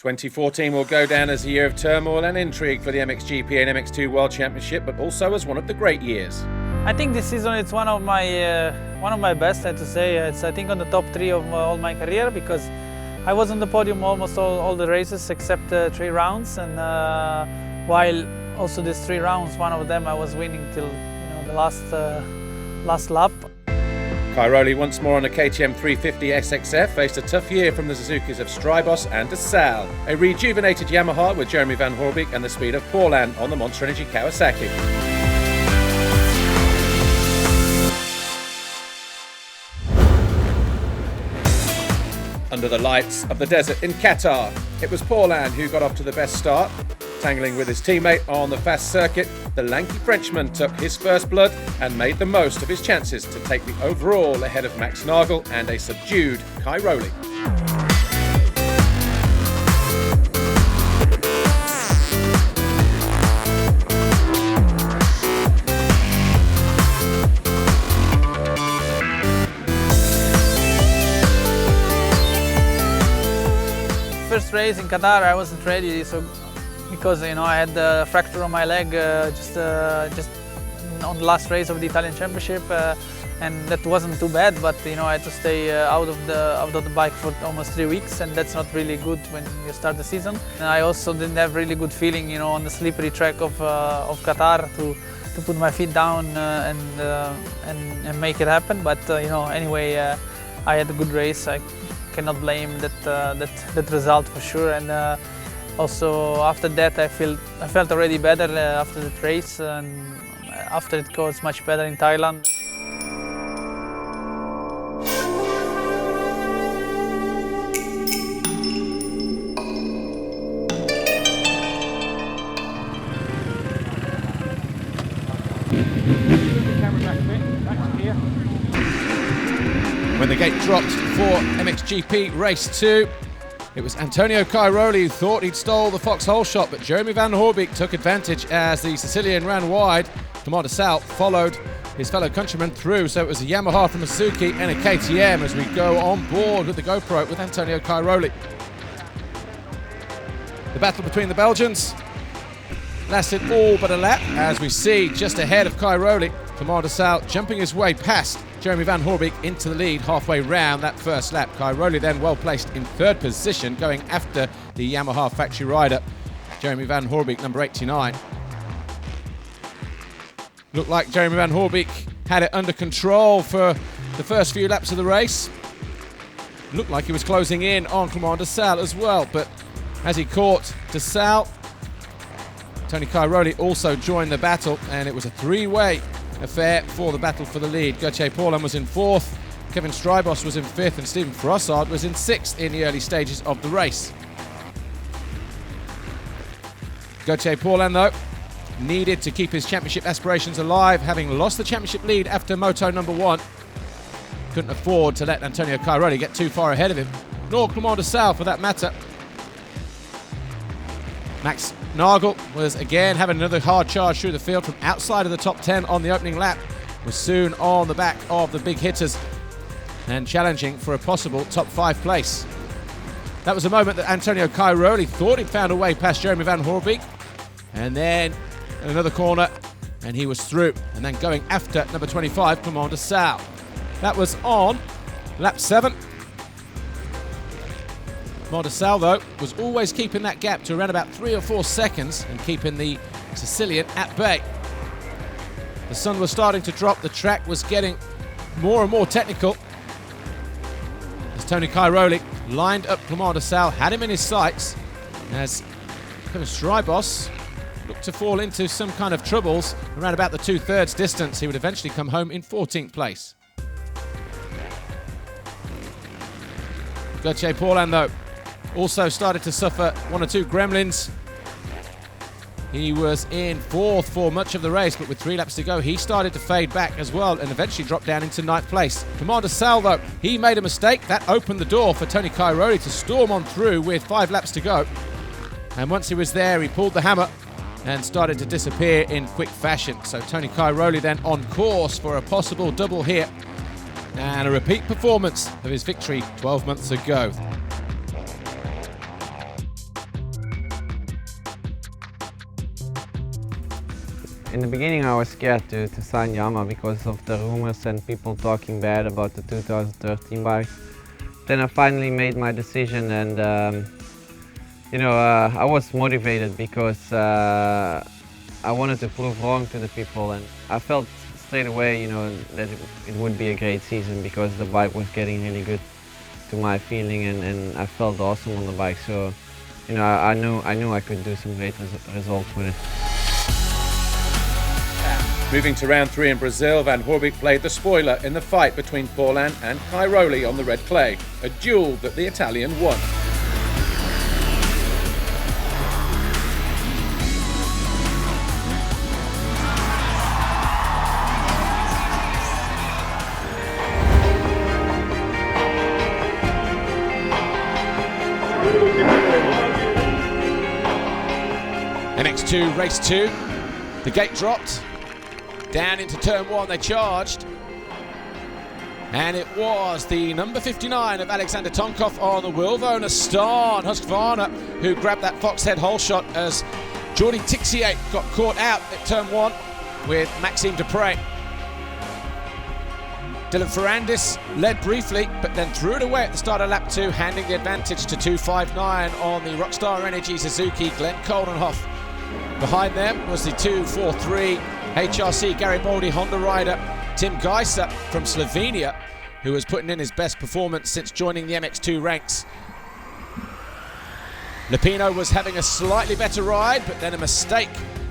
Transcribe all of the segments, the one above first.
2014 will go down as a year of turmoil and intrigue for the MXGP and MX2 World Championship, but also as one of the great years. I think this season it's one of my best, I have to say. It's I think on the top 3 of all my career, because I was on the podium almost all the races except 3 rounds, and while also these 3 rounds, one of them I was winning till the last lap. Cairoli once more on a KTM 350 SXF faced a tough year from the Suzukis of Strybos and de Salle. A rejuvenated Yamaha with Jeremy Van Hoorbeek and the speed of Paulin on the Monster Energy Kawasaki. Under the lights of the desert in Qatar, it was Paulin who got off to the best start. Tangling with his teammate on the fast circuit, the lanky Frenchman took his first blood and made the most of his chances to take the overall ahead of Max Nagel and a subdued Cairoli. First race in Qatar, I wasn't ready, because I had a fracture on my leg just on the last race of the Italian Championship, and that wasn't too bad. But I had to stay out of the bike for almost 3 weeks, and that's not really good when you start the season. And I also didn't have really good feeling, on the slippery track of Qatar to put my feet down and make it happen. But anyway, I had a good race. I cannot blame that result for sure, and also after that I felt already better after the race, and after it goes much better in Thailand. When the gate dropped for MXGP Race 2, it was Antonio Cairoli who thought he'd stole the foxhole shot, but Jeremy Van Hoorbeek took advantage as the Sicilian ran wide. Clément de Salle followed his fellow countryman through, so it was a Yamaha from a Suzuki and a KTM as we go on board with the GoPro with Antonio Cairoli. The battle between the Belgians lasted all but a lap, as we see just ahead of Cairoli, Clément de Salle jumping his way past Jeremy Van Hoorbeek into the lead halfway round that first lap. Cairoli then well placed in 3rd position, going after the Yamaha factory rider, Jeremy Van Hoorbeek, number 89. Looked like Jeremy Van Hoorbeek had it under control for the first few laps of the race. Looked like he was closing in on Clément de Salle as well, but as he caught de Salle, Tony Cairoli also joined the battle, and it was a 3-way affair for the battle for the lead. Gauthier Paulin was in 4th, Kevin Strybos was in 5th, and Stephen Frossard was in 6th in the early stages of the race. Gauthier Paulin, though, needed to keep his championship aspirations alive, having lost the championship lead after Moto number 1. Couldn't afford to let Antonio Cairoli get too far ahead of him, nor Clément de Salle for that matter. Max Nagel was again having another hard charge through the field from outside of the top 10 on the opening lap, was soon on the back of the big hitters and challenging for a possible top 5 place. That was a moment that Antonio Cairoli thought he'd found a way past Jeremy Van Hoorbeek, and then another corner and he was through, and then going after number 25, Clément de Salle. That was on lap 7. Clément de Salle, though, was always keeping that gap to around about 3 or 4 seconds and keeping the Sicilian at bay. The sun was starting to drop, the track was getting more and more technical as Tony Cairoli lined up Clément de Salle, had him in his sights, as Kevin Strybos looked to fall into some kind of troubles around about the 2/3 distance. He would eventually come home in 14th place. Gauthier Paulin, though, also started to suffer 1 or 2 gremlins. He was in 4th for much of the race, but with 3 laps to go, he started to fade back as well and eventually dropped down into 9th place. Clément de Salle, though, he made a mistake. That opened the door for Tony Cairoli to storm on through with 5 laps to go. And once he was there, he pulled the hammer and started to disappear in quick fashion. So Tony Cairoli then on course for a possible double here and a repeat performance of his victory 12 months ago. In the beginning I was scared to sign Yamaha because of the rumors and people talking bad about the 2013 bike. Then I finally made my decision, and I was motivated because I wanted to prove wrong to the people, and I felt straight away that it would be a great season because the bike was getting really good to my feeling, and I felt awesome on the bike. So I knew I could do some great results with it. Moving to round 3 in Brazil, Van Hoorbeek played the spoiler in the fight between Forlan and Cairoli on the red clay, a duel that the Italian won. MX2 race 2, the gate dropped. Down into turn 1 they charged, and it was the number 59 of Alexander Tonkov on the Wilvona Stan Husqvarna who grabbed that fox head hole shot as Jordi Tixier got caught out at turn 1 with Maxime Dupre. Dylan Ferrandis led briefly, but then threw it away at the start of lap 2, handing the advantage to 259 on the Rockstar Energy Suzuki Glenn Coldenhoff. Behind them was the 243 HRC Garibaldi Honda rider Tim Gajser from Slovenia, who was putting in his best performance since joining the MX2 ranks. Lupino was having a slightly better ride, but then a mistake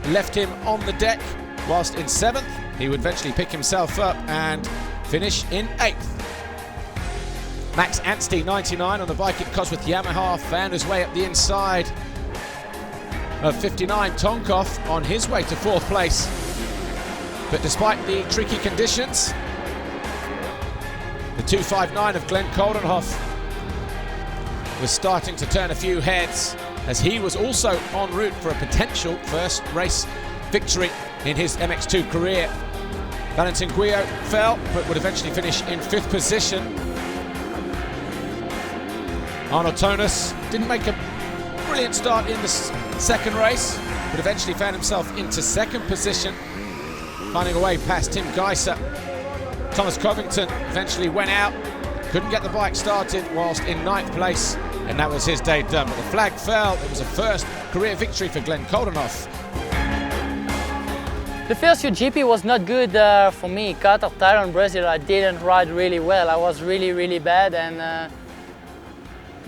left him on the deck. Whilst in 7th, he would eventually pick himself up and finish in 8th. Max Anstey, 99, on the bike at Cosworth Yamaha, found his way up the inside of 59 Tonkov on his way to 4th place. But despite the tricky conditions, the 259 of Glenn Coldenhoff was starting to turn a few heads, as he was also en route for a potential first race victory in his MX2 career. Valentin Guyot fell, but would eventually finish in 5th position. Arno Tonus didn't make a brilliant start in the second race, but eventually found himself into 2nd position, finding a way past Tim Gajser. Thomas Covington eventually went out, couldn't get the bike started whilst in 9th place, and that was his day done. But the flag fell. It was a first career victory for Glenn Coldenhoff. The first few GP was not good for me. Qatar, Thailand, Brazil, I didn't ride really well. I was really bad, and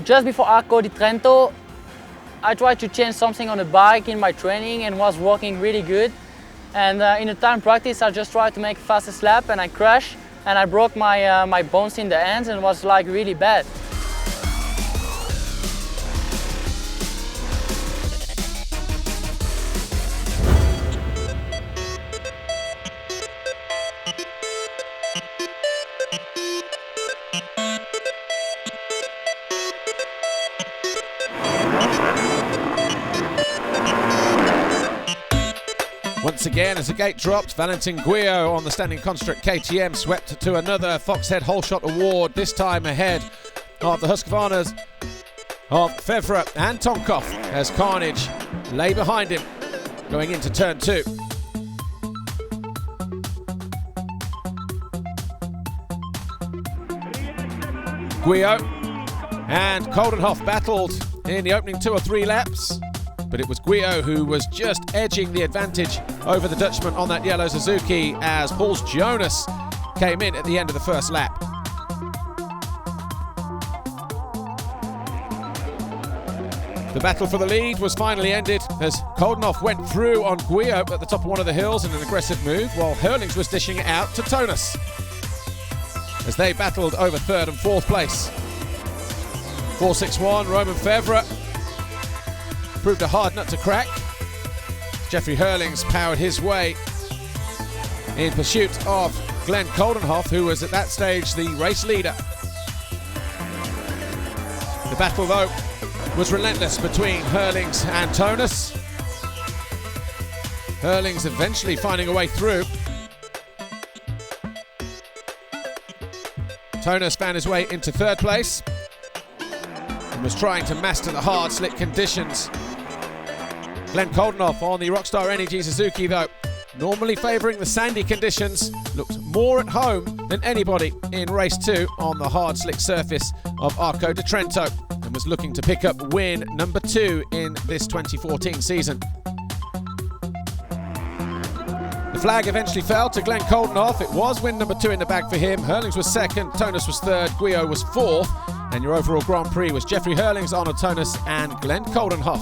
just before Arco di Trento, I tried to change something on the bike in my training and was working really good. And in the time practice, I just tried to make fastest lap, and I crashed, and I broke my bones in the hands, and was like really bad. Once again, as the gate dropped, Valentin Guyot on the standing construct KTM swept to another Foxhead Holeshot Award, this time ahead of the Husqvarnas of Fevre and Tonkov, as Carnage lay behind him going into turn 2. Guyot and Coldenhoff battled in the opening 2 or 3 laps, but it was Guyot who was just edging the advantage over the Dutchman on that yellow Suzuki as Paul Jonas came in at the end of the first lap. The battle for the lead was finally ended as Coldenhoff went through on Guyot at the top of one of the hills in an aggressive move, while Hurlings was dishing it out to Tonus as they battled over 3rd and 4th place. 461 Roman Fevre proved a hard nut to crack. Jeffrey Hurlings powered his way in pursuit of Glenn Coldenhoff, who was at that stage the race leader. The battle, though, was relentless between Hurlings and Tonus. Hurlings eventually finding a way through. Tonus found his way into 3rd place and was trying to master the hard, slick conditions. Glenn Coldenhoff on the Rockstar Energy Suzuki, though, normally favouring the sandy conditions, looked more at home than anybody in race 2 on the hard slick surface of Arco di Trento, and was looking to pick up win number 2 in this 2014 season. The flag eventually fell to Glenn Coldenhoff. It was win number 2 in the bag for him. Hurlings was second, Tonus was third, Guillot was fourth, and your overall Grand Prix was Jeffrey Hurlings, Arno Tonus and Glenn Coldenhoff.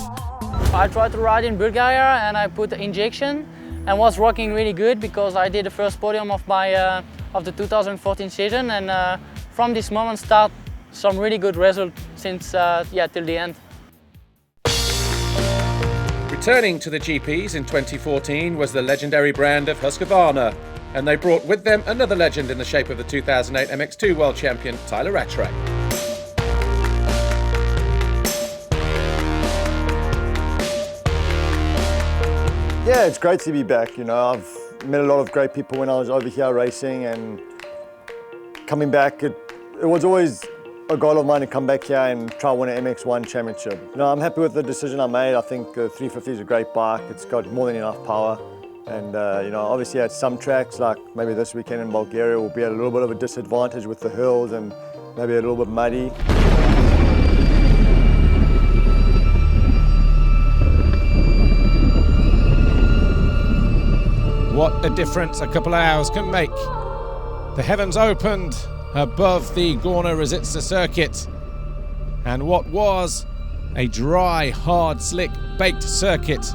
I tried to ride in Bulgaria and I put the injection and was rocking really good because I did the first podium of my of the 2014 season, and from this moment start some really good results since till the end. Returning to the GPs in 2014 was the legendary brand of Husqvarna, and they brought with them another legend in the shape of the 2008 MX2 World Champion Tyler Rattray. Yeah, it's great to be back. You know, I've met a lot of great people when I was over here racing, and coming back, it was always a goal of mine to come back here and try win an MX1 championship. You know, I'm happy with the decision I made. I think the 350 is a great bike. It's got more than enough power. And, you know, obviously at some tracks, like maybe this weekend in Bulgaria, we'll be at a little bit of a disadvantage with the hills and maybe a little bit muddy. What a difference a couple of hours can make. The heavens opened above the Gorna Razitsa circuit, and what was a dry, hard, slick, baked circuit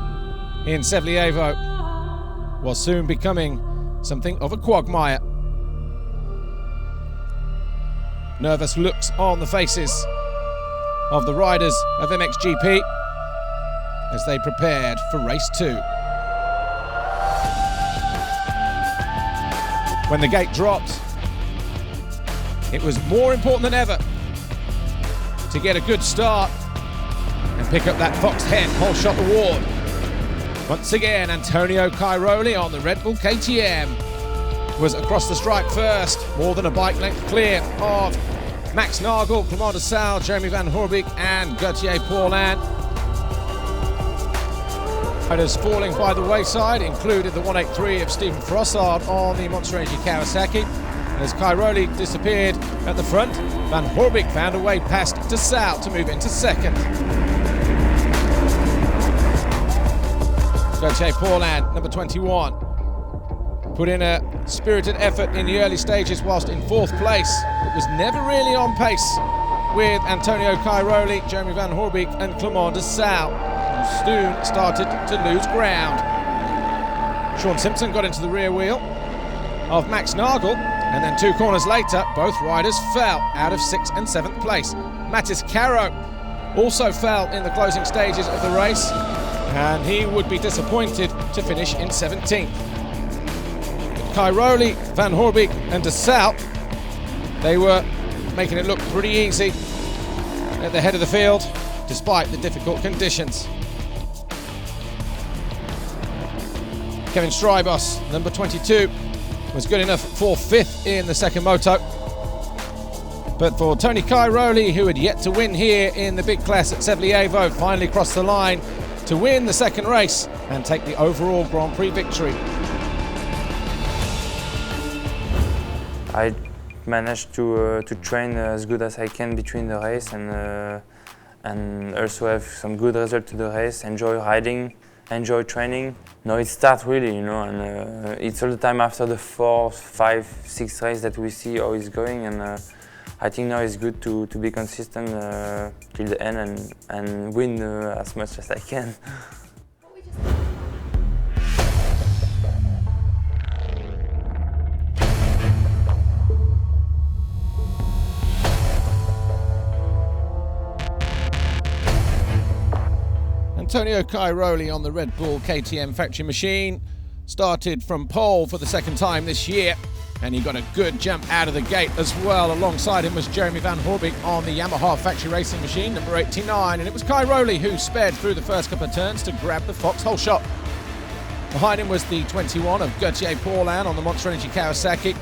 in Sevlievo was soon becoming something of a quagmire. Nervous looks on the faces of the riders of MXGP as they prepared for race 2. When the gate dropped, it was more important than ever to get a good start and pick up that Fox Head Whole Shot Award. Once again, Antonio Cairoli on the Red Bull KTM was across the stripe first, more than a bike length clear of Max Nagel, Clément de Sal, Jeremy Van Hoorbeek and Gauthier Paulin. Riders falling by the wayside included the 183 of Stephen Frossard on the Monster Energy Kawasaki. And as Cairoli disappeared at the front, Van Hoorbeek found a way past de Sal to move into second. Gauthier Paulin, number 21, put in a spirited effort in the early stages whilst in fourth place, but was never really on pace with Antonio Cairoli, Jeremy Van Hoorbeek and Clément de Sal, who soon started to lose ground. Sean Simpson got into the rear wheel of Max Nagel, and then 2 corners later, both riders fell out of 6th and 7th place. Mattis Caro also fell in the closing stages of the race, and he would be disappointed to finish in 17th. Cairoli, Van Hoorbeek and de Sal, they were making it look pretty easy at the head of the field, despite the difficult conditions. Kevin Strybos, number 22, was good enough for 5th in the second moto. But for Tony Cairoli, who had yet to win here in the big class at Sevlievo, finally crossed the line to win the second race and take the overall Grand Prix victory. I managed to train as good as I can between the race and also have some good result to the race, enjoy riding, enjoy training. No, it starts really, you know, and it's all the time after the 4, 5, 6 race that we see how it's going, and I think now it's good to be consistent till the end and win as much as I can. Antonio Cairoli on the Red Bull KTM factory machine started from pole for the second time this year, and he got a good jump out of the gate as well. Alongside him was Jeremy Van Hoorbeek on the Yamaha factory racing machine, number 89, and it was Cairoli who sped through the first couple of turns to grab the Fox Whole Shot. Behind him was the 21 of Gauthier Paulin on the Monster Energy Kawasaki.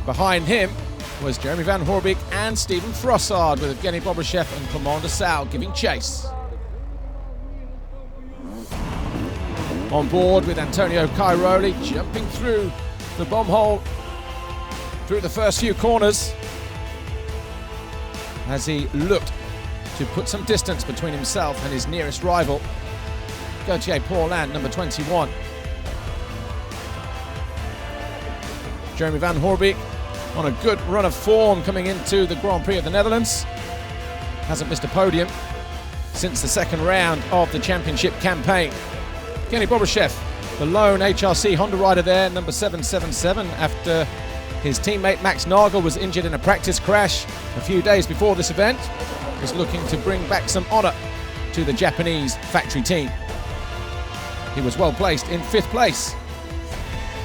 Behind him was Jeremy Van Hoorbeek and Stephen Frossard, with Evgeny Bobryshev and Clément de Sal giving chase. on board with Antonio Cairoli jumping through the bomb hole through the first few corners as he looked to put some distance between himself and his nearest rival, Gauthier Paulin, number 21. Jeremy Van Hoorbeek on a good run of form coming into the Grand Prix of the Netherlands. Hasn't missed a podium since the second round of the championship campaign. Kenny Bobryshev, the lone HRC Honda rider there, number 777, after his teammate Max Nagel was injured in a practice crash a few days before this event, was looking to bring back some honor to the Japanese factory team. He was well placed in 5th place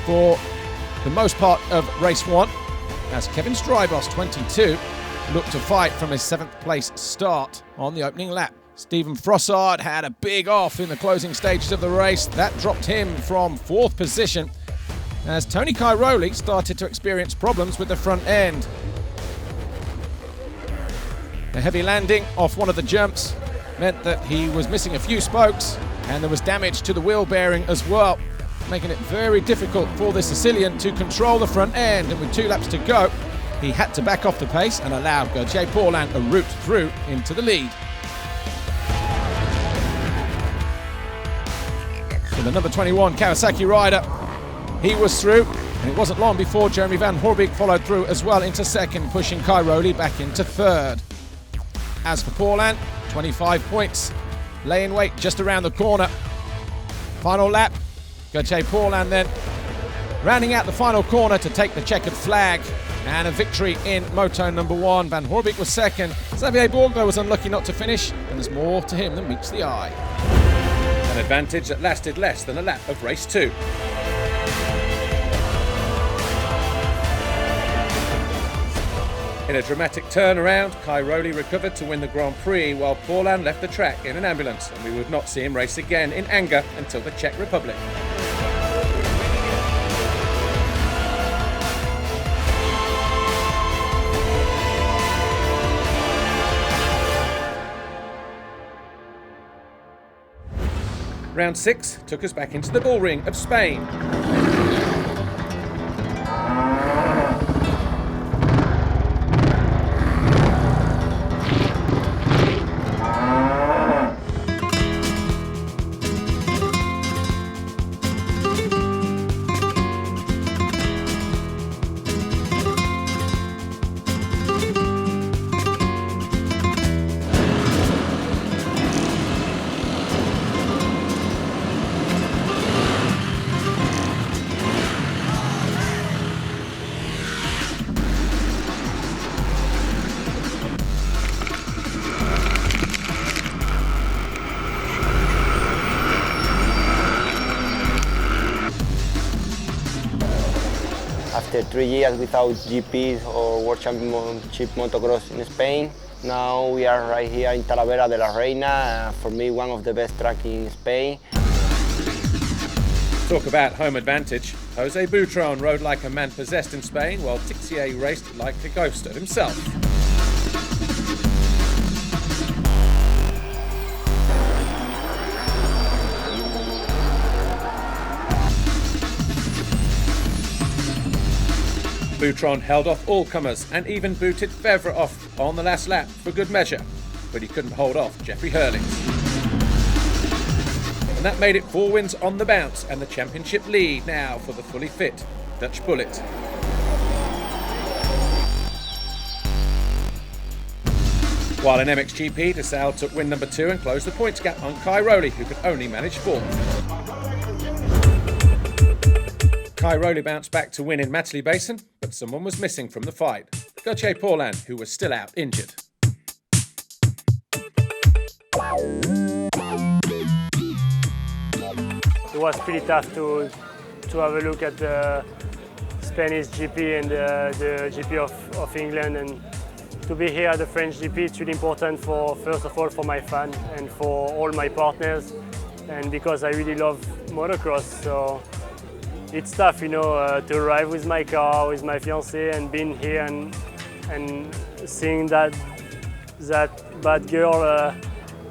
for the most part of race 1, as Kevin Strybos, 22, looked to fight from his 7th place start on the opening lap. Stephen Frossard had a big off in the closing stages of the race. That dropped him from 4th position as Tony Cairoli started to experience problems with the front end. The heavy landing off one of the jumps meant that he was missing a few spokes, and there was damage to the wheel bearing as well, making it very difficult for the Sicilian to control the front end. And with 2 laps to go, he had to back off the pace and allow Gauthier Paulin a route through into the lead. So the number 21 Kawasaki rider, he was through, and it wasn't long before Jeremy Van Hoorbeek followed through as well into 2nd, pushing Cairoli back into 3rd. As for Paulin, 25 points, lay in wait just around the corner. Final lap, Gauthier Paulin then rounding out the final corner to take the checkered flag, and a victory in moto number 1. Van Hoorbeek was 2nd. Xavier Bourgler was unlucky not to finish, and there's more to him than meets the eye. An advantage that lasted less than a lap of race 2. In a dramatic turnaround, Cairoli recovered to win the Grand Prix, while Paulin left the track in an ambulance, and we would not see him race again in anger until the Czech Republic. Round 6 took us back into the bullring of Spain. After 3 years without GP or World Championship Motocross in Spain, now we are right here in Talavera de la Reina, for me one of the best tracks in Spain. Talk about home advantage. Jose Butron rode like a man possessed in Spain, while Tixier raced like a ghost of himself. Butron held off all comers and even booted Fevre off on the last lap for good measure, but he couldn't hold off Jeffrey Hurlings. And that made it 4 wins on the bounce and the championship lead now for the fully fit Dutch Bullet. While in MXGP, De Salle took win number 2 and closed the points gap on Cairoli, who could only manage 4th. Cairoli bounced back to win in Matterley Basin, but someone was missing from the fight. Gauthier Paulin, who was still out injured. It was pretty tough to have a look at the Spanish GP and the GP of England, and to be here at the French GP. It's really important for, first of all, for my fans and for all my partners, and because I really love motocross. So it's tough, you know, to arrive with my car, with my fiancée, and being here and seeing that bad girl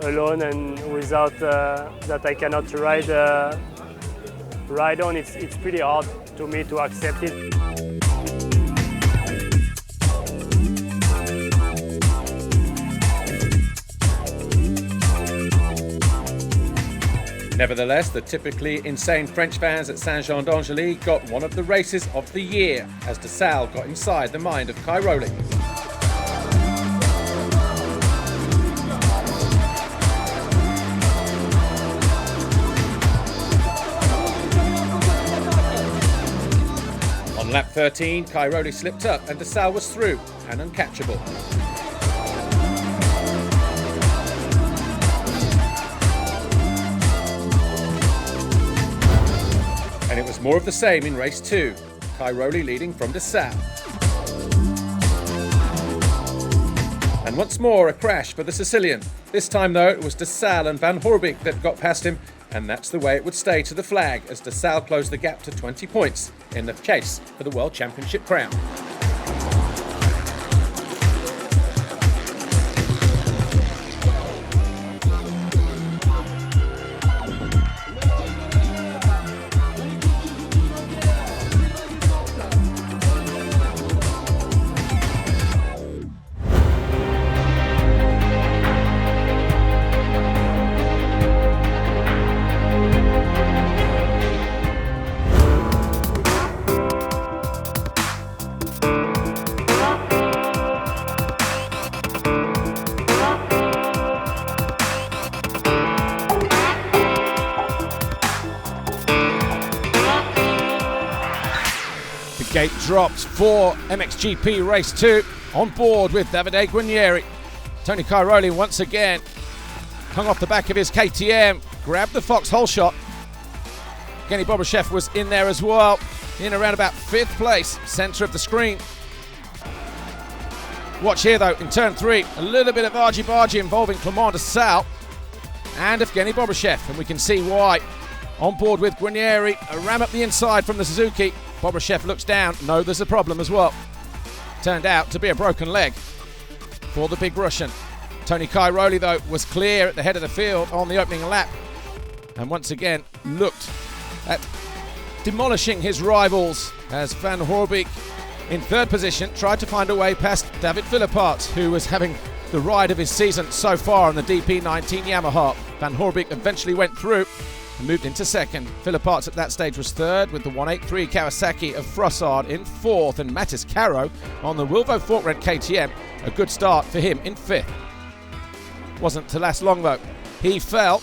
alone and without that I cannot ride ride on, it's pretty hard to me to accept it. Nevertheless, the typically insane French fans at Saint-Jean-d'Angely got one of the races of the year as De Salle got inside the mind of Cairoli. On lap 13, Cairoli slipped up and De Salle was through and uncatchable. And it was more of the same in race 2, Cairoli leading from De Salle. And once more a crash for the Sicilian. This time though it was De Salle and Van Hoorbeek that got past him, and that's the way it would stay to the flag as De Salle closed the gap to 20 points in the chase for the World Championship crown. Gate dropped for MXGP Race 2 on board with Davide Guarnieri. Tony Cairoli once again hung off the back of his KTM, grabbed the foxhole shot. Evgeny Bobryshev was in there as well, in around about 5th place, centre of the screen. Watch here though, in turn 3, a little bit of argy-bargy involving Clément De Salle and Evgeny Bobryshev, and we can see why. On board with Guarnieri, a ram up the inside from the Suzuki. Bobryshev looks down, no, there's a problem as well. Turned out to be a broken leg for the big Russian. Tony Cairoli, though, was clear at the head of the field on the opening lap, and once again looked at demolishing his rivals as Van Hoorbeek, in 3rd position, tried to find a way past David Philippaerts, who was having the ride of his season so far on the DP19 Yamaha. Van Hoorbeek eventually went through and moved into 2nd. Philippaerts at that stage was 3rd with the 183 Kawasaki of Frossard in 4th, and Mattis Caro on the Wilvo Forkred KTM, a good start for him in 5th. Wasn't to last long though. He fell,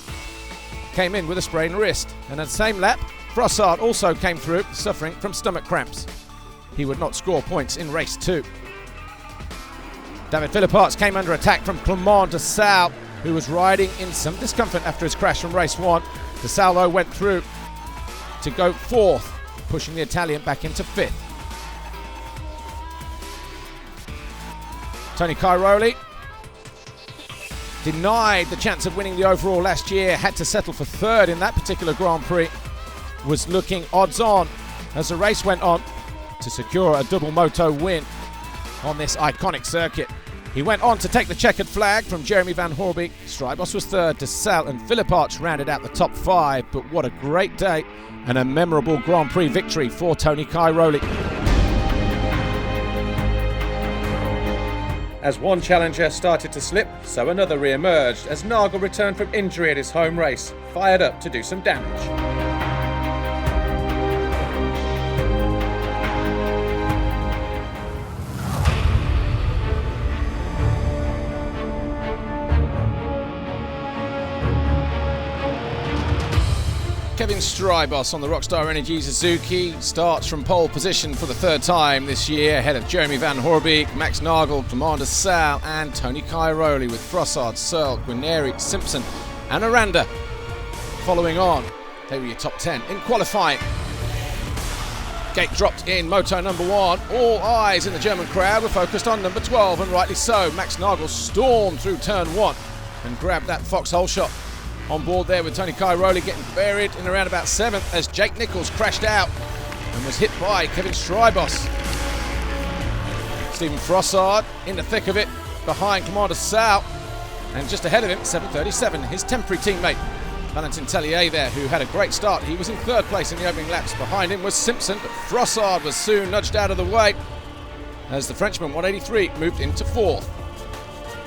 came in with a sprained wrist, and at the same lap, Frossard also came through suffering from stomach cramps. He would not score points in race 2. David Philippaerts came under attack from Clément De Salle, who was riding in some discomfort after his crash from race 1. De Salle, though, went through to go 4th, pushing the Italian back into 5th. Tony Cairoli denied the chance of winning the overall last year, had to settle for 3rd in that particular Grand Prix, was looking odds on as the race went on to secure a double moto win on this iconic circuit. He went on to take the checkered flag from Jeremy Van Hoorbeek. Strybos was 3rd, De Salle and Philippaerts rounded out the top 5, but what a great day and a memorable Grand Prix victory for Tony Cairoli. As one challenger started to slip, so another re-emerged as Nagel returned from injury at his home race, fired up to do some damage. Kevin Strybos on the Rockstar Energy Suzuki starts from pole position for the 3rd time this year, ahead of Jeremy Van Hoorbeek, Max Nagel, Clément De Salle and Tony Cairoli, with Frossard, Searle, Guarnieri, Simpson and Aranda following on. They were your top 10 in qualifying. Gate dropped in moto number 1. All eyes in the German crowd were focused on number 12, and rightly so. Max Nagel stormed through turn 1 and grabbed that foxhole shot. On board there with Tony Cairoli getting buried in around about 7th as Jake Nichols crashed out and was hit by Kevin Strybos. Stephen Frossard in the thick of it behind Clément De Salle, and just ahead of him 737, his temporary teammate. Valentin Tellier there, who had a great start. He was in third place in the opening laps. Behind him was Simpson, but Frossard was soon nudged out of the way as the Frenchman, 183, moved into fourth.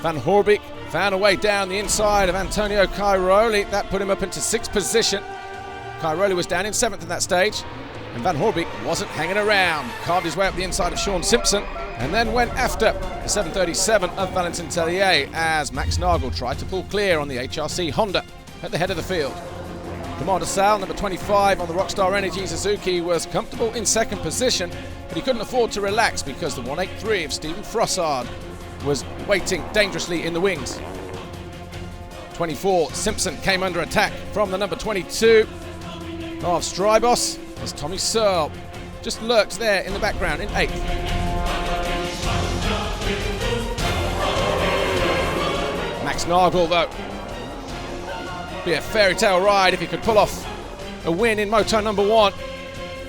Van Hoorbeek found a way down the inside of Antonio Cairoli. That put him up into sixth position. Cairoli was down in seventh at that stage, and Van Hoorbeek wasn't hanging around. Carved his way up the inside of Sean Simpson, and then went after the 737 of Valentin Tellier as Max Nagel tried to pull clear on the HRC Honda at the head of the field. Commander Sal, number 25 on the Rockstar Energy Suzuki, was comfortable in second position, but he couldn't afford to relax because the 183 of Stephen Frossard was waiting dangerously in the wings. 24, Simpson came under attack from the number 22 of Strybos as Tommy Searle just lurked there in the background in eighth. Max Nagel, though, be a fairy tale ride if he could pull off a win in Moto number 1.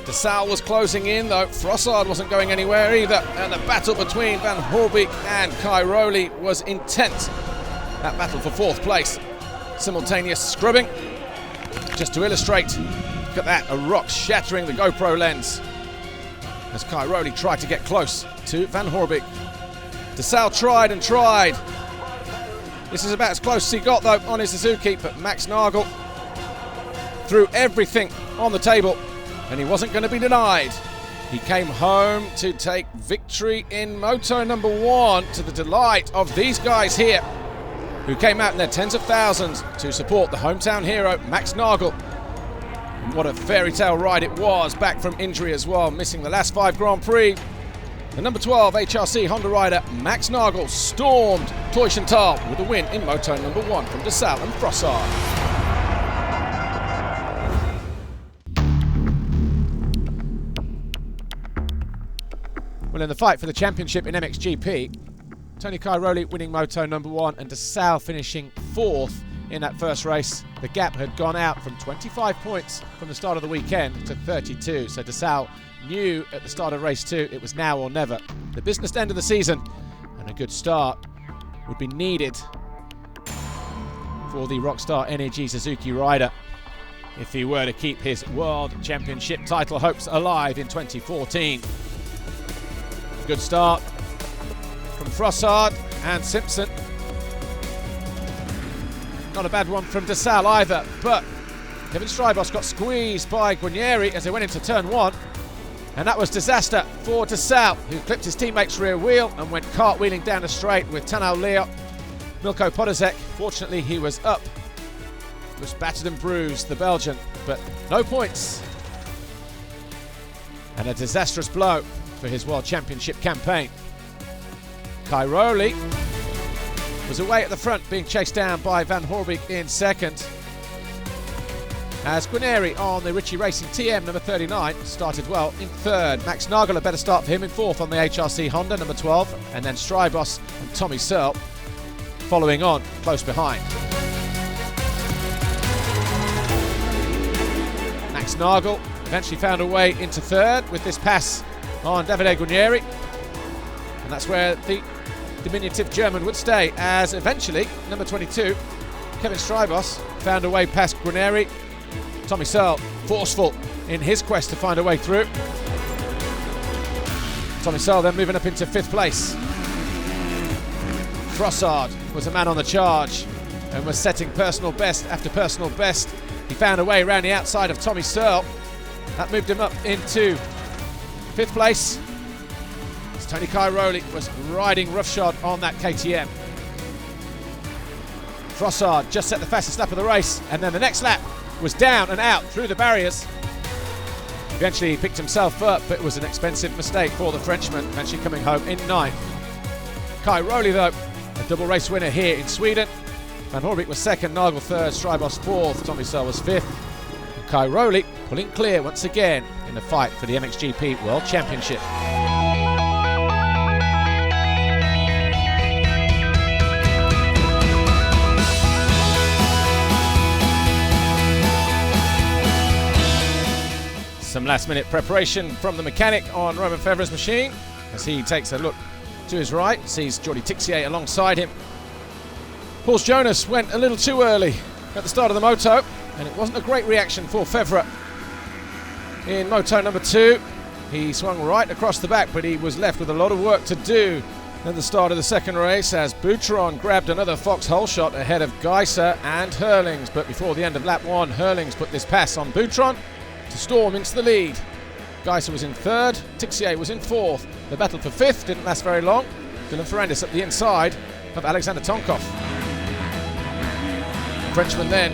De Salle was closing in, though Frossard wasn't going anywhere either, and the battle between Van Hoorbeek and Cairoli was intense. That battle for fourth place. Simultaneous scrubbing. Just to illustrate, look at that, a rock shattering the GoPro lens as Cairoli tried to get close to Van Hoorbeek. De Salle tried and tried. This is about as close as he got, though, on his Suzuki, but Max Nagel threw everything on the table, and he wasn't going to be denied. He came home to take victory in Moto number 1 to the delight of these guys here, who came out in their tens of thousands to support the hometown hero, Max Nagel. And what a fairy tale ride it was, back from injury as well, missing the last 5 Grand Prix. The number 12 HRC Honda rider, Max Nagel, stormed Teufelstal with a win in Moto number 1 from De Salle and Frossard. Well, in the fight for the championship in MXGP, Tony Cairoli winning Moto number 1 and De Salle finishing 4th in that first race. The gap had gone out from 25 points from the start of the weekend to 32, so De Salle knew at the start of race 2 it was now or never. The business end of the season, and a good start would be needed for the Rockstar Energy Suzuki rider if he were to keep his World Championship title hopes alive in 2014. Good start from Frossard and Simpson. Not a bad one from De Salle either, but Kevin Strybos got squeezed by Guarnieri as they went into turn 1. And that was disaster for De Salle, who clipped his teammate's rear wheel and went cartwheeling down the straight with Tanau Leo. Milko Podozek, fortunately he was up. Was battered and bruised, the Belgian, but no points. And a disastrous blow for his World Championship campaign. Cairoli was away at the front, being chased down by Van Hoorbeek in second. As Guarnieri on the Ritchie Racing TM number 39 started well in third. Max Nagel, a better start for him in fourth on the HRC Honda number 12, and then Strybos and Tommy Searle following on close behind. Max Nagel eventually found a way into third with this pass on Davide Guarnieri, and that's where the diminutive German would stay, as eventually number 22 Kevin Strybos found a way past Guarnieri. Tommy Searle forceful in his quest to find a way through. Tommy Searle then moving up into 5th place. Frossard was a man on the charge and was setting personal best after personal best. He found a way around the outside of Tommy Searle. That moved him up into 5th place. As Tony Cairoli was riding roughshod on that KTM. Frossard just set the fastest lap of the race, and then the next lap was down and out through the barriers. Eventually he picked himself up, but it was an expensive mistake for the Frenchman, eventually coming home in 9th. Cairoli, though, a double race winner here in Sweden. Van Hoorbeek was 2nd, Nagel 3rd, Strybos 4th, Tommy Searle was 5th. And Cairoli pulling clear once again in the fight for the MXGP World Championship. Some last-minute preparation from the mechanic on Romain Febvre's machine as he takes a look to his right, sees Jordi Tixier alongside him. Paul Jonas went a little too early at the start of the moto. And it wasn't a great reaction for Fevre in moto number 2. He swung right across the back, but he was left with a lot of work to do at the start of the second race as Boutron grabbed another Fox hole shot ahead of Geiser and Herlings. But before the end of lap 1, Herlings put this pass on Boutron to storm into the lead. Geiser was in 3rd, Tixier was in 4th. The battle for 5th didn't last very long. Dylan Ferrandis at the inside of Alexander Tonkov. The Frenchman then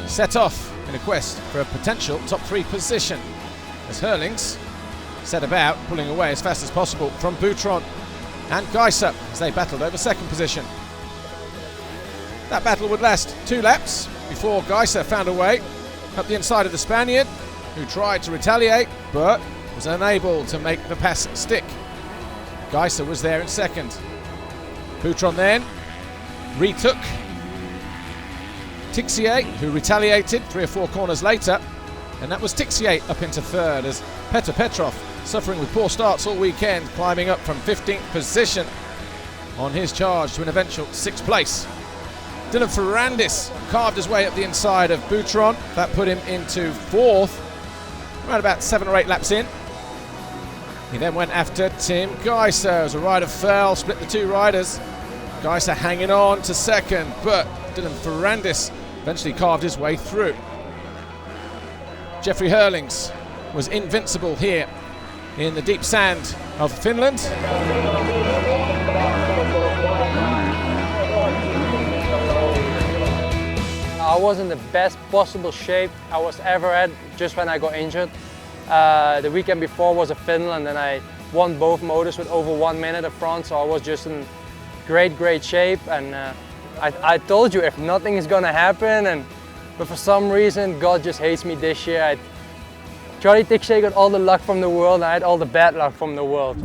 set off in a quest for a potential top 3 position as Herlings set about pulling away as fast as possible from Boutron and Geiser as they battled over 2nd position. That battle would last 2 laps before Geiser found a way up the inside of the Spaniard, who tried to retaliate but was unable to make the pass stick. Geiser was there in 2nd. Boutron then retook Tixier, who retaliated 3 or 4 corners later, and that was Tixier up into 3rd as Petr Petrov, suffering with poor starts all weekend, climbing up from 15th position on his charge to an eventual 6th place. Dylan Ferrandis carved his way up the inside of Boutron. That put him into 4th, around about 7 or 8 laps in. He then went after Tim Geiser as a rider fell, split the 2 riders. Geiser hanging on to 2nd, but Dylan Ferrandis eventually carved his way through. Jeffrey Herlings was invincible here in the deep sand of Finland. I was in the best possible shape I was ever at just when I got injured. The weekend before was in Finland and I won both motors with over 1 minute up front, so I was just in great shape. And I told you if nothing is gonna happen, but for some reason God just hates me this year. Charlie Tixier got all the luck from the world and I had all the bad luck from the world.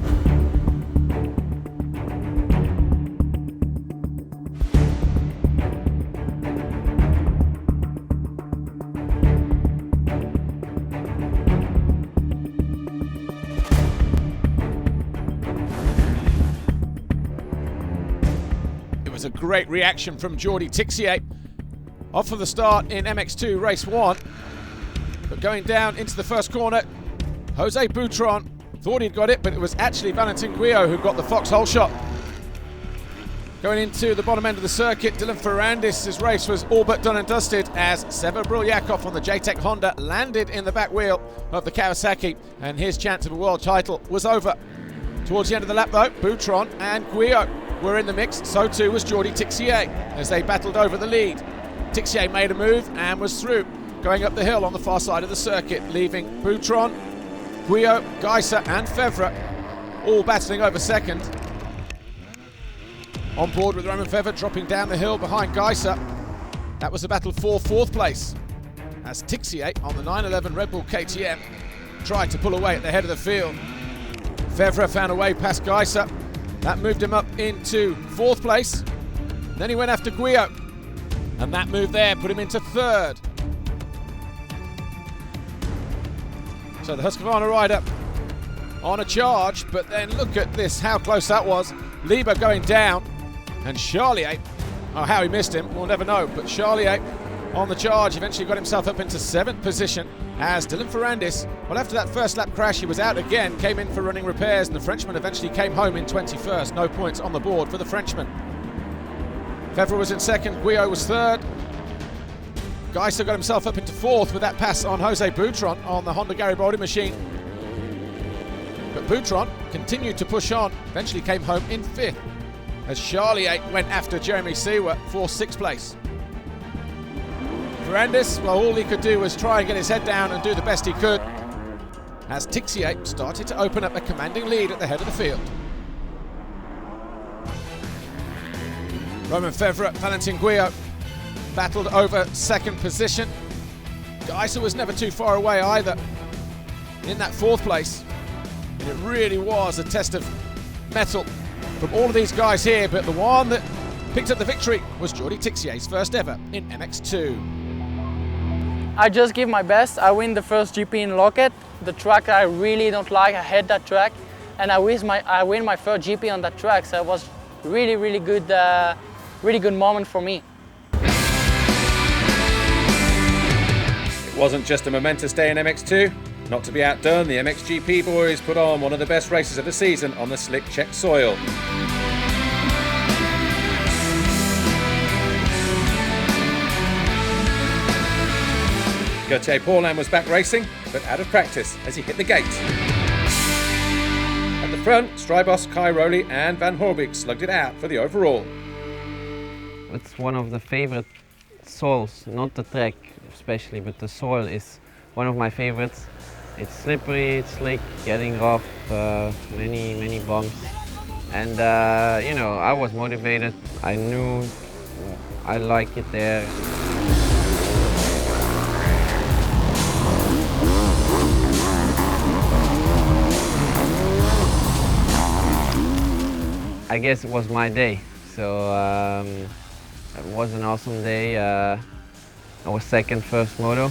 It was a great reaction from Jordi Tixier. Off for the start in MX2 race 1. But going down into the first corner, Jose Boutron thought he'd got it, but it was actually Valentin Guyot who got the Fox hole shot. Going into the bottom end of the circuit, Dylan Ferrandis' race was all but done and dusted as Sever Brulyakov on the JTEC Honda landed in the back wheel of the Kawasaki, and his chance of a world title was over. Towards the end of the lap though, Boutron and Guyot were in the mix, so too was Jordi Tixier as they battled over the lead. Tixier made a move and was through, going up the hill on the far side of the circuit, leaving Boutron, Guyot, Geiser and Fevre all battling over 2nd. On board with Roman Fevre dropping down the hill behind Geiser. That was a battle for 4th place as Tixier on the 911 Red Bull KTM tried to pull away at the head of the field. Fevre found a way past Geiser. That moved him up into 4th place. Then he went after Guyot, and that move there put him into 3rd. So the Husqvarna rider on a charge, but then look at this, how close that was. Lieber going down, and Charlier, oh, how he missed him, we'll never know, but Charlier on the charge eventually got himself up into 7th position as Dylan Ferrandis, well, after that first lap crash, he was out again, came in for running repairs, and the Frenchman eventually came home in 21st. No points on the board for the Frenchman. Fevre was in 2nd, Guyot was 3rd. Geiser got himself up into 4th with that pass on Jose Boutron on the Honda Garibaldi machine. But Boutron continued to push on, eventually came home in 5th as Charlier went after Jeremy Seewer for 6th place. Ferrandis, well, all he could do was try and get his head down and do the best he could as Tixier started to open up a commanding lead at the head of the field. Roman Fevre, Valentin Guyot battled over 2nd position. Geiser was never too far away either in that 4th place. And it really was a test of mettle from all of these guys here, but the one that picked up the victory was Jordi Tixier's first ever in MX2. I just give my best. I win the first GP in Locket, the track I really don't like. I hate that track, and I win my first GP on that track. So it was really good moment for me. wasn't just a momentous day in MX2. Not to be outdone, the MXGP boys put on one of the best races of the season on the slick Czech soil. Gauthier Paulin was back racing, but out of practice as he hit the gate. At the front, Strybos, Kai Rowley and Van Horbig slugged it out for the overall. It's one of the favorite soils, not the track especially, but the soil is one of my favorites. It's slippery, it's slick, getting rough, many bumps. And you know, I was motivated. I knew I liked it there. I guess it was my day, so it was an awesome day. I was second first moto,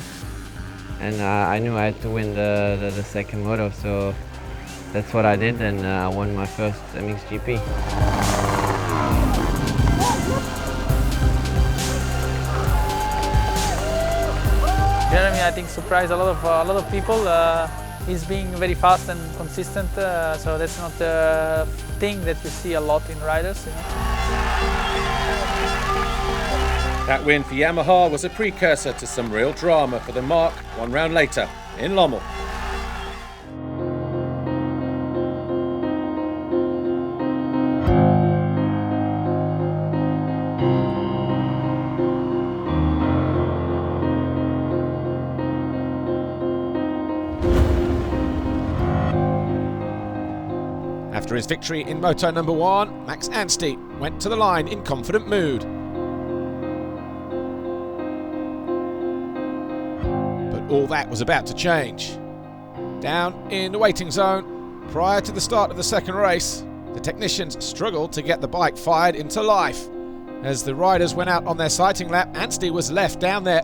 and I knew I had to win the second moto, so that's what I did, and I won my first MXGP. Jeremy, I think, surprised a lot of people. He's being very fast and consistent, so that's not a thing that you see a lot in riders. You know? That win for Yamaha was a precursor to some real drama for the mark 1 round later in Lommel. After his victory in Moto number 1, Max Anstey went to the line in confident mood. But all that was about to change. Down in the waiting zone, prior to the start of the second race, the technicians struggled to get the bike fired into life. As the riders went out on their sighting lap, Anstey was left down there,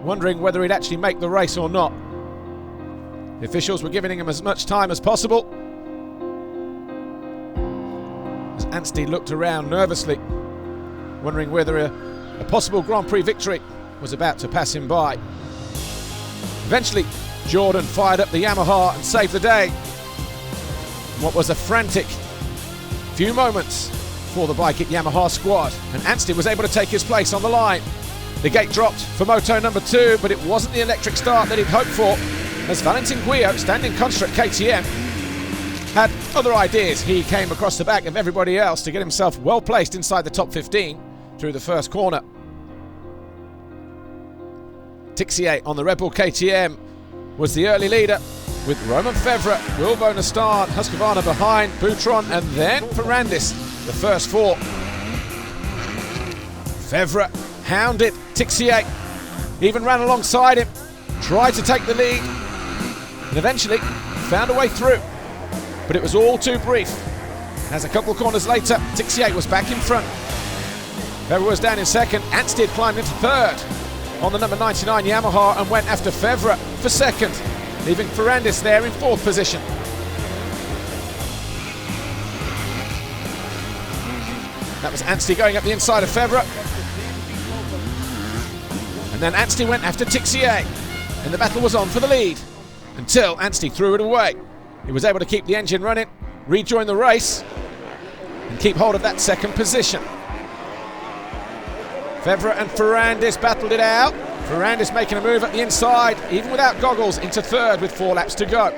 wondering whether he'd actually make the race or not. The officials were giving him as much time as possible. As Anstey looked around nervously, wondering whether a possible Grand Prix victory was about to pass him by. Eventually, Jordan fired up the Yamaha and saved the day. What was a frantic few moments for the Bike It Yamaha squad, and Anstey was able to take his place on the line. The gate dropped for Moto number 2, but it wasn't the electric start that he'd hoped for, as Valentin Guillot, standing construct KTM, had other ideas. He came across the back of everybody else to get himself well placed inside the top 15 through the first corner. Tixier on the Red Bull KTM was the early leader, with Roman Fevre, Wilbo Nastan, Husqvarna behind, Boutron and then Ferrandis, the first 4. Fevre hounded Tixier, even ran alongside him, tried to take the lead, and eventually found a way through. But it was all too brief, as a couple of corners later, Tixier was back in front. Fevre was down in second. Anstey had climbed into third on the number 99 Yamaha and went after Fevre for second, leaving Ferrandis there in 4th position. That was Anstey going up the inside of Fevre. And then Anstey went after Tixier, and the battle was on for the lead until Anstey threw it away. He was able to keep the engine running, rejoin the race, and keep hold of that second position. Fevre and Ferrandis battled it out. Ferrandis making a move at the inside, even without goggles, into third with 4 laps to go.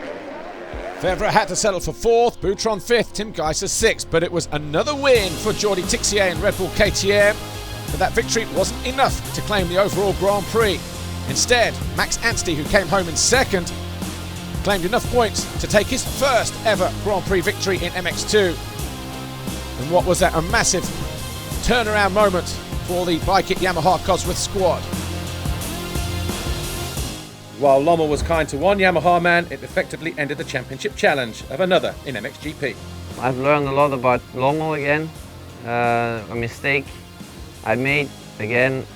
Fevre had to settle for 4th, Boutron 5th, Tim Geiser 6th, but it was another win for Jordi Tixier and Red Bull KTM. But that victory wasn't enough to claim the overall Grand Prix. Instead, Max Anstey, who came home in second, claimed enough points to take his first ever Grand Prix victory in MX2. And what was that, a massive turnaround moment for the Bike It Yamaha Cosworth squad. While Lommel was kind to one Yamaha man, it effectively ended the championship challenge of another in MXGP. I've learned a lot about Lommel again, a mistake I made again,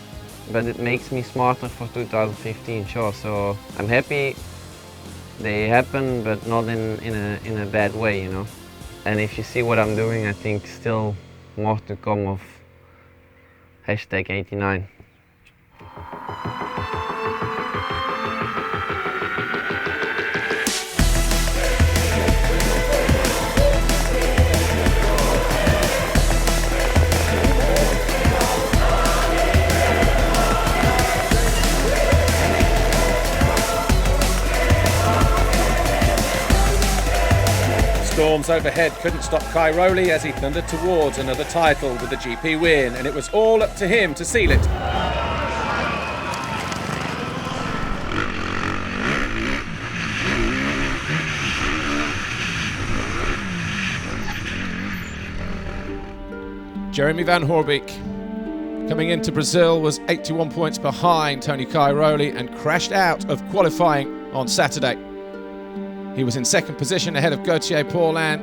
but it makes me smarter for 2015, sure. So I'm happy they happen, but not in a bad way, you know. And if you see what I'm doing, I think still more to come of #89. storms overhead couldn't stop Kai Rowley as he thundered towards another title with the GP win, and it was all up to him to seal it. Jeremy Van Hoorbeek, coming into Brazil, was 81 points behind Tony Kai Rowley and crashed out of qualifying on Saturday. He was in second position ahead of Gauthier Paulin,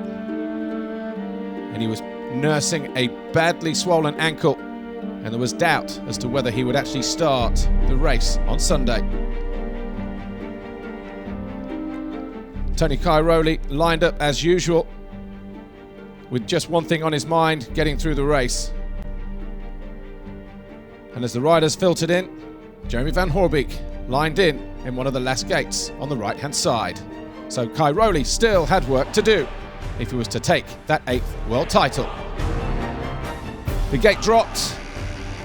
and he was nursing a badly swollen ankle, and there was doubt as to whether he would actually start the race on Sunday. Tony Kai Rowley lined up as usual, with just one thing on his mind, getting through the race. And as the riders filtered in, Jeremy Van Hoorbeek lined in one of the last gates on the right-hand side. So Kai Rowley still had work to do if he was to take that 8th world title. The gate dropped,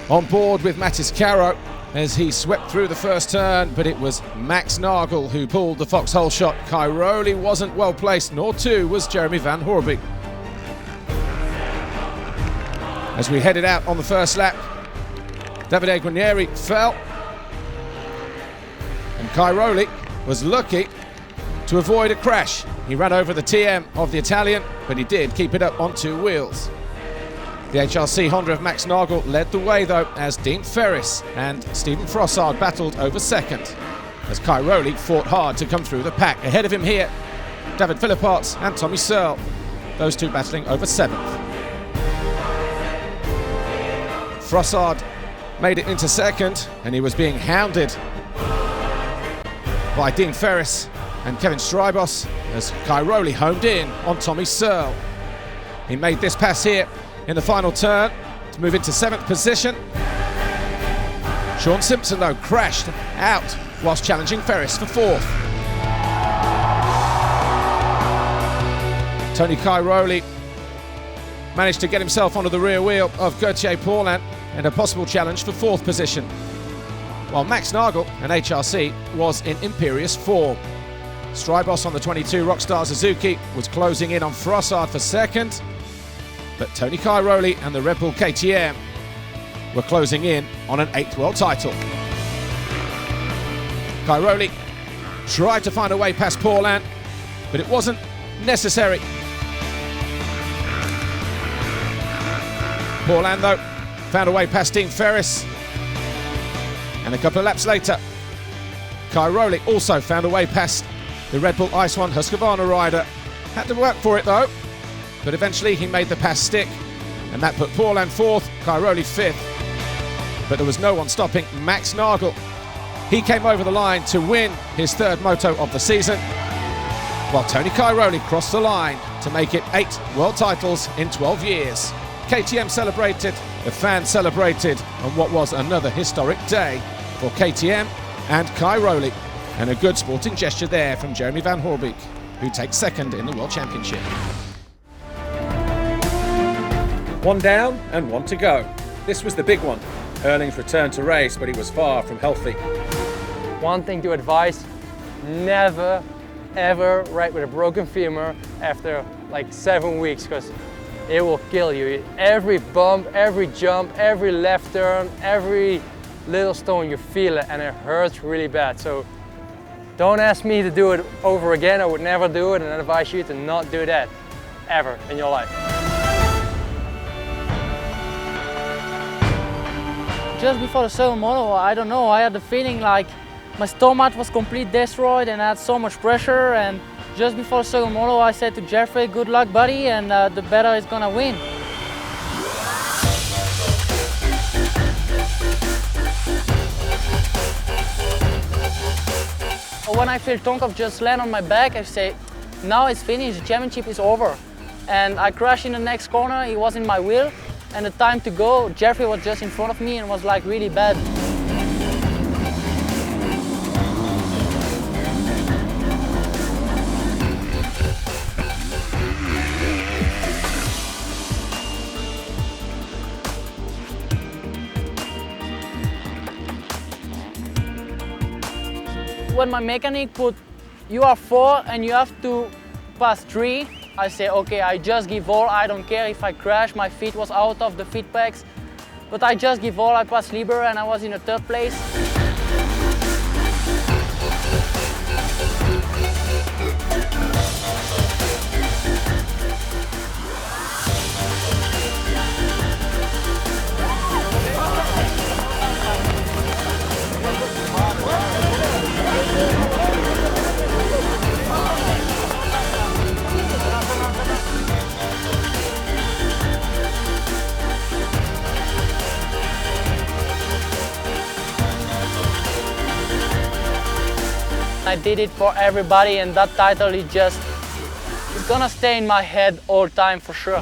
on board with Mattis Caro as he swept through the first turn, but it was Max Nagel who pulled the foxhole shot. Kai Rowley wasn't well placed, nor too was Jeremy Van Hoorbeek. As we headed out on the first lap, Davide Guarnieri fell, and Kai Rowley was lucky to avoid a crash. He ran over the TM of the Italian, but he did keep it up on 2 wheels. The HRC Honda of Max Nagel led the way though, as Dean Ferris and Stephen Frossard battled over second, as Kai Rowley fought hard to come through the pack. Ahead of him here, David Philipparts and Tommy Searle, those two battling over 7th. Frossard made it into second, and he was being hounded by Dean Ferris and Kevin Strybos as Kai Rowley homed in on Tommy Searle. He made this pass here in the final turn to move into 7th position. Sean Simpson though crashed out whilst challenging Ferris for 4th. Tony Kai Rowley managed to get himself onto the rear wheel of Gauthier Paulin and a possible challenge for 4th position, while Max Nagel and HRC was in imperious form. Strybos on the 22 Rockstar Suzuki was closing in on Frossard for 2nd, but Tony Kai Rowley and the Red Bull KTM were closing in on an 8th world title. Kai Rowley tried to find a way past Paulin, but it wasn't necessary. Paulin though found a way past Dean Ferris, and a couple of laps later, Kai Rowley also found a way past the Red Bull Ice One Husqvarna rider. Had to work for it though, but eventually he made the pass stick, and that put Paulin 4th, Kai Rowley 5th. But there was no one stopping Max Nagel. He came over the line to win his 3rd moto of the season, while Tony Kai Rowley crossed the line to make it 8 world titles in 12 years. KTM celebrated, the fans celebrated on what was another historic day for KTM and Kai Rowley, and a good sporting gesture there from Jeremy Van Hoorbeek, who takes 2nd in the World Championship. 1 down and 1 to go. This was the big one. Erling's return to race, but he was far from healthy. One thing to advise, never ever ride with a broken femur after like 7 weeks, because it will kill you. Every bump, every jump, every left turn, every little stone, you feel it, and it hurts really bad. So don't ask me to do it over again. I would never do it, and I advise you to not do that ever in your life. Just before the second moto, I don't know, I had the feeling like my stomach was completely destroyed and I had so much pressure, and just before the second moto I said to Jeffrey, good luck buddy, and the better is gonna win. When I feel Tonkov just land on my back, I say, now it's finished, the championship is over. And I crashed in the next corner, he was in my wheel, and the time to go, Jeffrey was just in front of me and was like really bad. When my mechanic put, you are 4 and you have to pass 3, I say, okay, I just give all, I don't care if I crash, my feet was out of the feet pegs, but I just give all. I passed Lieber and I was in the 3rd place. I did it for everybody, and that title is just, it's gonna stay in my head all time for sure.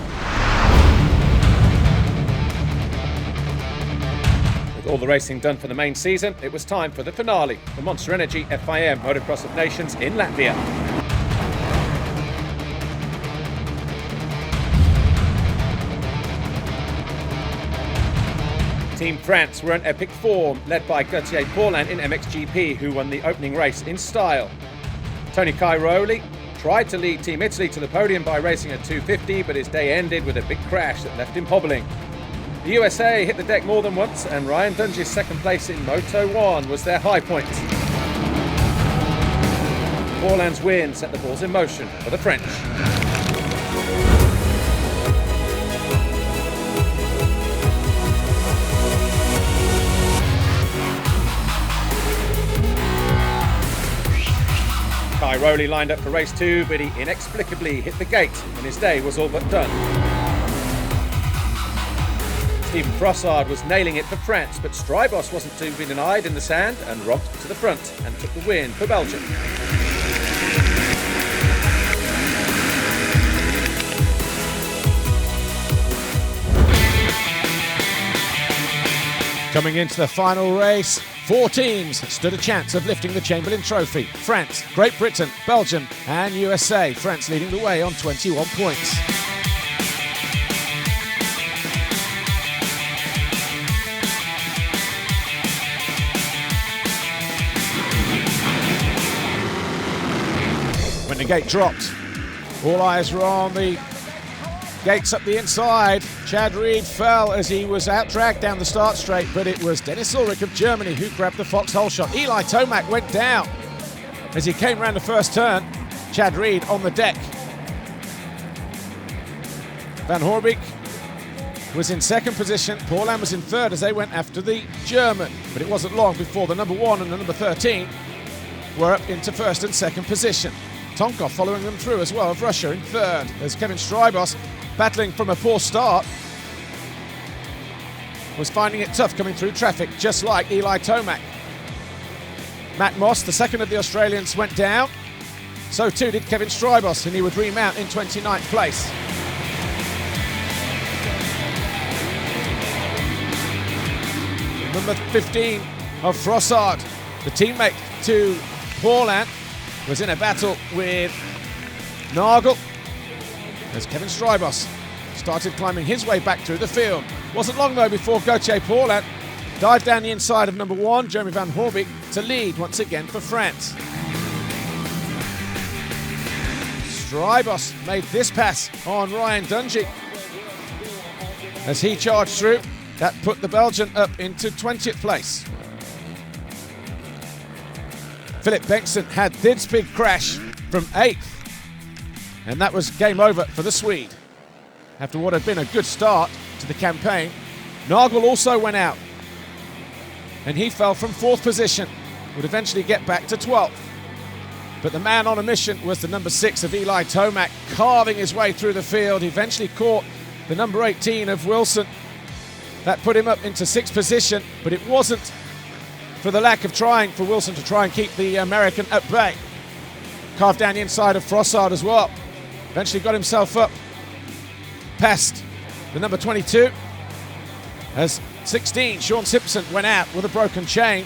With all the racing done for the main season, it was time for the finale, the Monster Energy FIM Motocross of Nations in Latvia. Team France were in epic form, led by Gauthier Paulin in MXGP, who won the opening race in style. Tony Cairoli tried to lead Team Italy to the podium by racing at 250, but his day ended with a big crash that left him hobbling. The USA hit the deck more than once, and Ryan Dungey's 2nd place in MXoN was their high point. Paulin's win set the balls in motion for the French. Cairoli lined up for race 2, but he inexplicably hit the gate and his day was all but done. Stephen Frossard was nailing it for France, but Strybos wasn't to be denied in the sand and romped to the front and took the win for Belgium. Coming into the final race, 4 teams stood a chance of lifting the Chamberlain Trophy. France, Great Britain, Belgium and USA. France leading the way on 21 points. When the gate dropped, all eyes were on the gates up the inside. Chad Reed fell as he was out-dragged down the start straight, but it was Dennis Ulrich of Germany who grabbed the foxhole shot. Eli Tomac went down as he came round the first turn. Chad Reed on the deck. Van Hoorbeek was in 2nd position. Paulin was in 3rd as they went after the German. But it wasn't long before the number 1 and the number 13 were up into 1st and 2nd position. Tonkov following them through as well, of Russia in 3rd, as Kevin Strybos, battling from a poor start, was finding it tough coming through traffic, just like Eli Tomac. Matt Moss, the 2nd of the Australians, went down. So too did Kevin Strybos, and he would remount in 29th place. Number 15 of Frossard, the teammate to Paulin, was in a battle with Nagel as Kevin Strybos started climbing his way back through the field. Wasn't long though before Gauthier Paulin dived down the inside of number 1, Jeremy Van Hoorbeek, to lead once again for France. Strybos made this pass on Ryan Dungey as he charged through. That put the Belgian up into 20th place. Philip Bengtsson had this big crash from 8th, and that was game over for the Swede. After what had been a good start to the campaign, Nagel also went out, and he fell from 4th position, would eventually get back to 12th. But the man on a mission was the number 6 of Eli Tomac, carving his way through the field. He eventually caught the number 18 of Wilson. That put him up into 6th position, but it wasn't for the lack of trying for Wilson to try and keep the American at bay. Carved down the inside of Frossard as well. Eventually got himself up past the number 22 as 16, Sean Simpson, went out with a broken chain.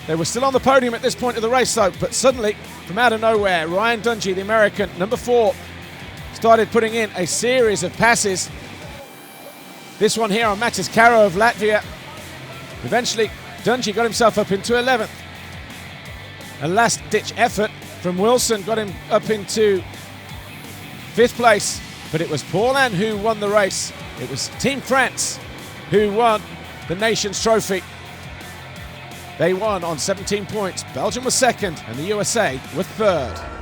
They were still on the podium at this point of the race though, but suddenly from out of nowhere, Ryan Dungey, the American, number 4, started putting in a series of passes. This one here on Matis Caro of Latvia. Eventually Dungey got himself up into 11th. A last-ditch effort from Wilson got him up into 5th place, but it was Paulin who won the race. It was Team France who won the Nations Trophy. They won on 17 points. Belgium was 2nd and the USA were 3rd.